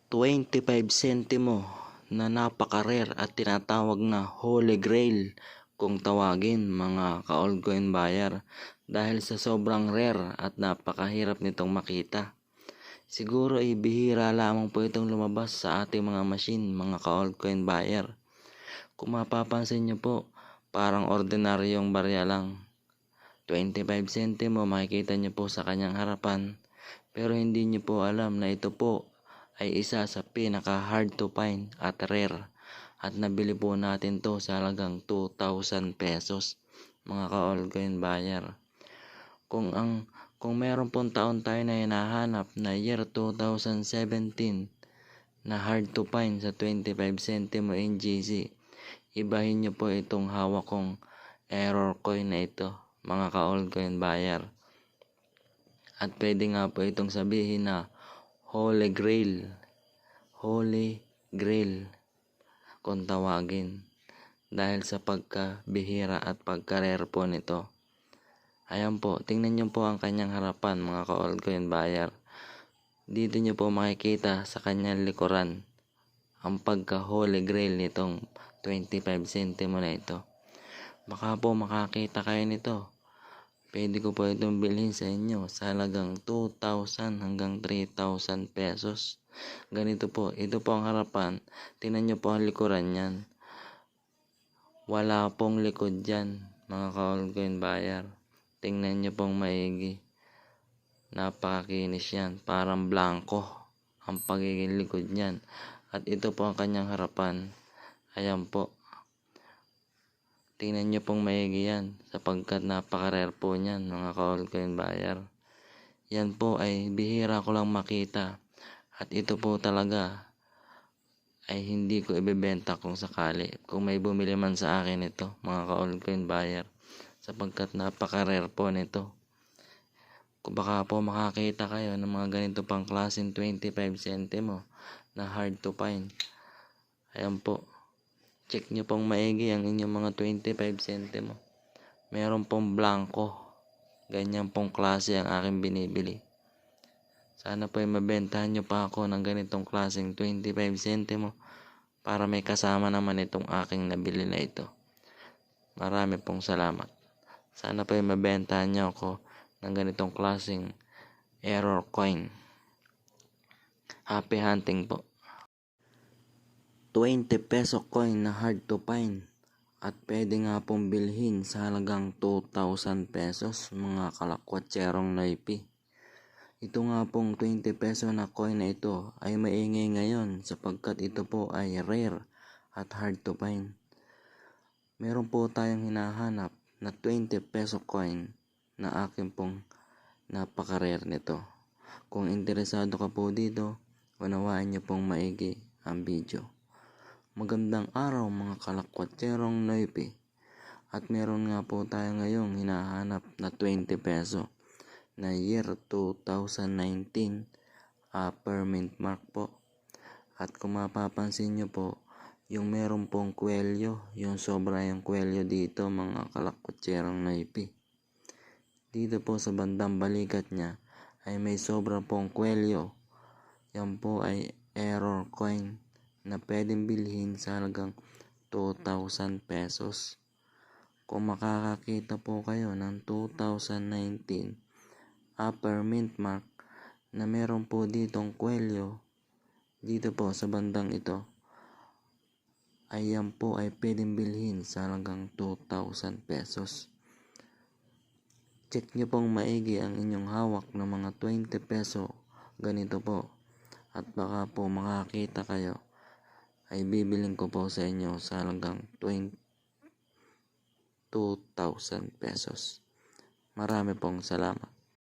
25 sentimo na napaka-rare at tinatawag na Holy Grail kung tawagin mga ka-altcoin buyer dahil sa sobrang rare at napakahirap nitong makita. Siguro ay bihira lamang po itong lumabas sa ating mga machine mga ka-altcoin buyer. Kung mapapansin nyo po, parang ordinaryong barya lang. 25 sentimo makikita nyo po sa kanyang harapan, pero hindi nyo po alam na ito po ay isa sa pinaka hard to find at rare at nabili po natin to sa halagang 2,000 pesos mga ka-altcoin buyer. Kung meron pong taon tayo na hinahanap na year 2017 na hard to find sa 25 centimo NGC, ibahin nyo po itong hawak kong error coin na ito mga ka-altcoin buyer. At pwede nga po itong sabihin na Holy Grail kung tawagin dahil sa pagkabihira at pagka-rare po nito. Ayan po, tingnan nyo po ang kanyang harapan mga ka-altcoin buyer. Dito nyo po makikita sa kanyang likuran ang pagka-Holy Grail nitong 25 centimo na ito. Baka po makakita kayo nito. Pwede ko po itong bilhin sa inyo sa halagang 2,000 hanggang 3,000 pesos. Ganito po, ito po ang harapan. Tingnan nyo po ang likuran yan. Wala pong likod dyan, mga ka-altcoin buyer. Tingnan nyo pong maigi. Napakakinis yan. Parang blanco ang pagiging likod niyan. At ito po ang kanyang harapan. Ayan po. Tingnan nyo pong maigi yan sapagkat napaka-rare po niyan mga ka-altcoin buyer. Yan po ay bihira ko lang makita at ito po talaga ay hindi ko ibebenta kung sakali. Kung may bumili man sa akin ito mga ka-altcoin buyer sapagkat napaka-rare po nito. Kung baka po makakita kayo ng mga ganito pang klaseng 25 centimo na hard to find. Ayan po. Check nyo pong maigi ang inyong mga 25 centimo. Meron pong blanco. Ganyan pong klase ang aking binibili. Sana po ay mabentahan nyo pa ako ng ganitong klaseng 25 centimo para may kasama naman itong aking nabili na ito. Marami pong salamat. Sana po ay mabentahan nyo ako ng ganitong klaseng error coin. Happy hunting po. 20 peso coin na hard to find at pwede nga pong bilhin sa halagang 2,000 pesos mga kalakwatserong noipi. Ito nga pong 20 peso na coin na ito ay maingay ngayon sapagkat ito po ay rare at hard to find. Meron po tayong hinahanap na 20 peso coin na akin pong napaka-rare nito. Kung interesado ka po dito, unawaan nyo pong maigi ang video. Magandang araw mga kalakwatserong noipi. At meron nga po tayo ngayong hinahanap na 20 peso na year 2019 upper mint mark po. At kung mapapansin nyo po, yung meron pong kwelyo, yung sobra yung kwelyo dito mga kalakwatserong noipi. Dito po sa bandang balikat niya ay may sobra pong kwelyo. Yan po ay error coin na pwedeng bilhin sa halagang 2,000 pesos. Kung makakakita po kayo ng 2019 upper mint mark na meron po ditong kwelyo dito po sa bandang ito, ay yan po ay pwedeng bilhin sa halagang 2,000 pesos. Check nyo pong maigi ang inyong hawak ng mga 20 peso ganito po at baka po makakita kayo ay bibiling ko po sa inyo sa halagang 2,000 pesos. Marami pong salamat.